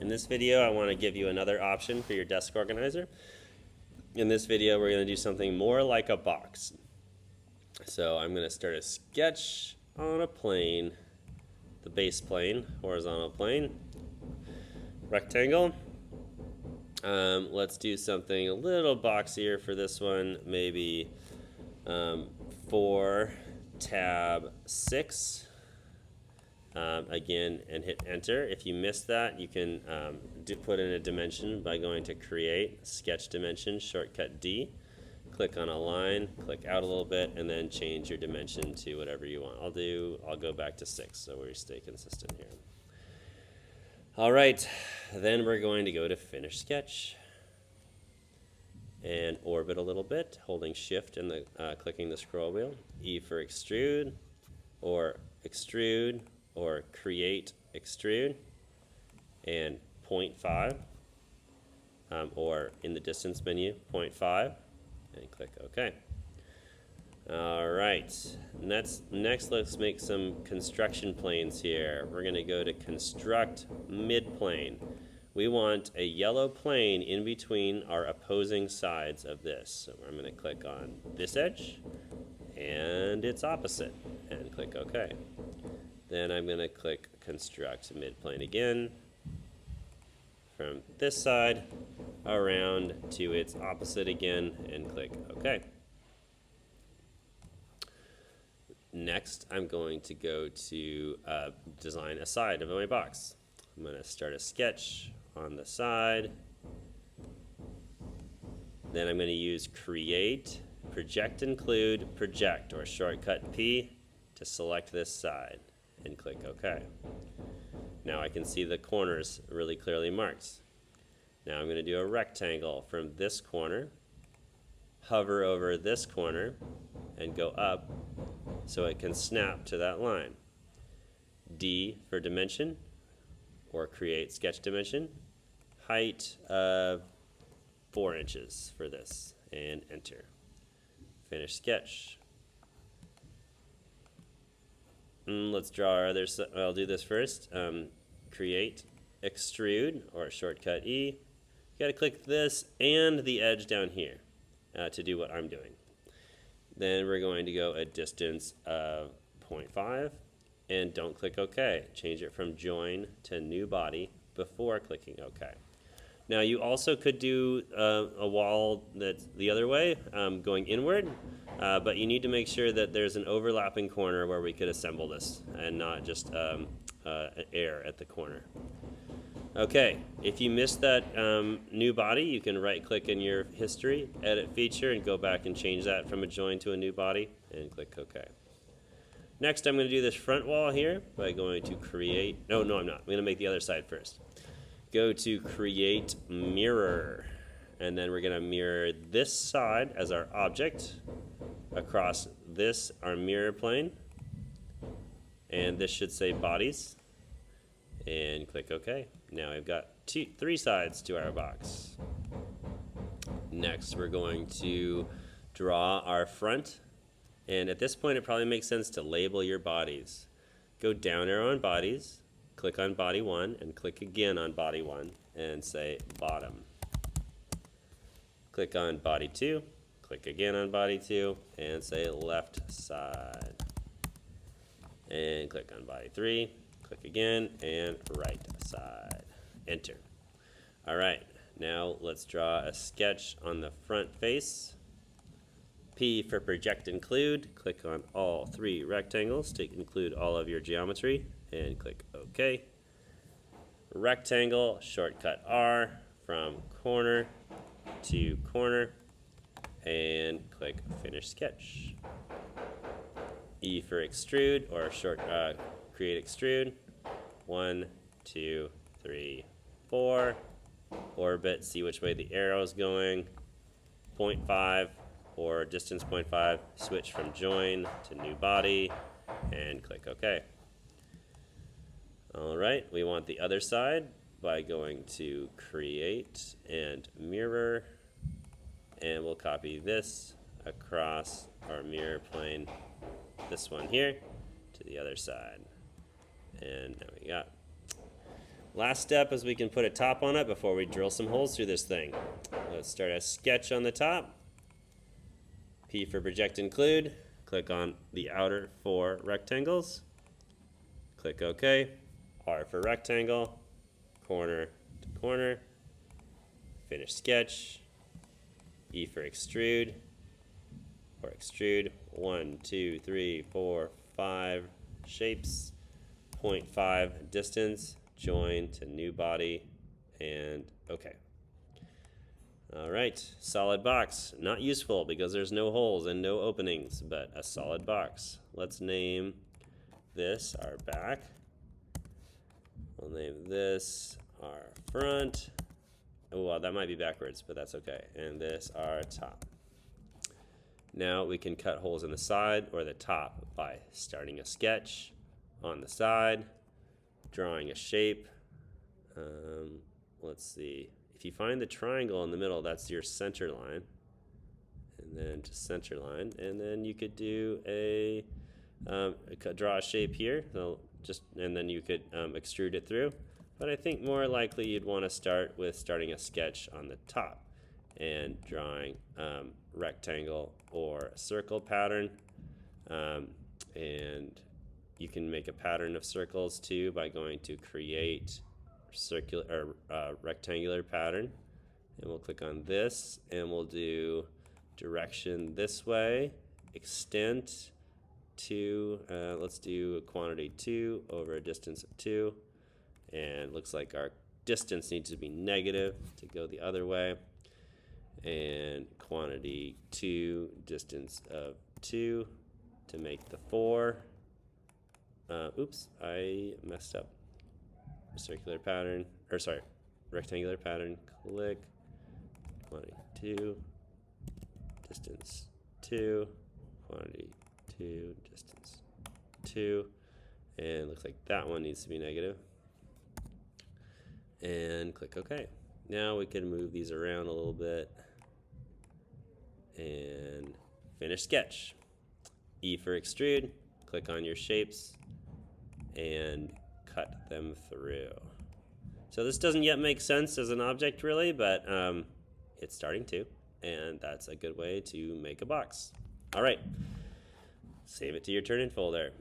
In this video, I want to give you another option for your desk organizer. In this video, we're going to do something more like a box. So I'm going to start a sketch on a plane, the base plane, horizontal plane, rectangle. Let's do something a little boxier for this one, maybe 4 tab 6. Again, and hit enter. If you missed that, you can put in a dimension by going to create, sketch dimension, shortcut D. Click on a line, click out a little bit, and then change your dimension to whatever you want. I'll go back to 6, so we stay consistent here. All right, then we're going to go to finish sketch and orbit a little bit, holding shift and clicking the scroll wheel. E for extrude, or create extrude, and 0.5, or in the distance menu, 0.5, and click OK. All right, next let's make some construction planes here. We're going to go to construct midplane. We want a yellow plane in between our opposing sides of this. So I'm going to click on this edge and its opposite and click OK. Then I'm going to click construct midplane again from this side around to its opposite again and click OK. Next, I'm going to go to design a side of my box. I'm going to start a sketch on the side. Then I'm going to use create, project include, project, or shortcut P to select this side and click OK. Now I can see the corners really clearly marked. Now I'm going to do a rectangle from this corner, hover over this corner, and go up so it can snap to that line. D for dimension, or create sketch dimension, height of 4 inches for this, and enter. Finish sketch. Let's draw our other side. I'll do this first. Create, extrude, or shortcut E. You gotta click this and the edge down here to do what I'm doing. Then we're going to go a distance of 0.5 and don't click OK. Change it from join to new body before clicking OK. Now you also could do a wall that's the other way, going inward, but you need to make sure that there's an overlapping corner where we could assemble this and not just air at the corner. Okay, if you missed that new body, you can right click in your history, edit feature, and go back and change that from a join to a new body and click OK. Next, I'm going to do this front wall here by going to create, no, I'm not. I'm going to make the other side first. Go to create mirror, and then we're going to mirror this side as our object across this, our mirror plane, and this should say bodies, and click OK. Now we've got 3 sides to our box. Next, we're going to draw our front, and at this point it probably makes sense to label your bodies. Go down arrow on bodies, click on body 1, and click again on body 1 and say bottom. Click on body 2, click again on body 2 and say left side. And click on body 3, click again, and right side. Enter. All right, now let's draw a sketch on the front face. P for project include, click on all 3 rectangles to include all of your geometry and click OK. Rectangle, shortcut R from corner to corner and click finish sketch. E for extrude, or create extrude. 1, 2, 3, 4. Orbit, see which way the arrow is going. 0.5 or distance 0.5. Switch from join to new body and click OK. All right, we want the other side by going to create and mirror, and we'll copy this across our mirror plane, this one here, to the other side. And now we got Last step is we can put a top on it before we drill some holes through this thing. Let's start a sketch on the top. P for project include. Click on the outer 4 rectangles. Click OK. R for rectangle. Corner to corner. Finish sketch. E for extrude. Or extrude. 1, 2, 3, 4, 5 shapes. 0.5 distance. Join to new body, and OK. All right, solid box. Not useful because there's no holes and no openings, but a solid box. Let's name this our back. We'll name this our front. Oh, well, that might be backwards, but that's okay. And this our top. Now we can cut holes in the side or the top by starting a sketch on the side, drawing a shape. Let's see. If you find the triangle in the middle, that's your center line. And then to center line. And then you could do draw a shape here. So and then you could extrude it through. But I think more likely you'd want to start with starting a sketch on the top and drawing rectangle or circle pattern. And you can make a pattern of circles too by going to create circular or rectangular pattern, and we'll click on this and we'll do direction this way, extent 2, let's do a quantity 2 over a distance of 2, and looks like our distance needs to be negative to go the other way, and quantity 2 distance of 2 to make the 4. Oops, I messed up. Circular pattern, or sorry, rectangular pattern, click, quantity 2, distance 2, quantity 2, distance 2, and looks like that one needs to be negative. And click OK. Now we can move these around a little bit and finish sketch. E for extrude, click on your shapes and cut them through. So this doesn't yet make sense as an object really, but it's starting to, and that's a good way to make a box. All right, save it to your Turnitin folder.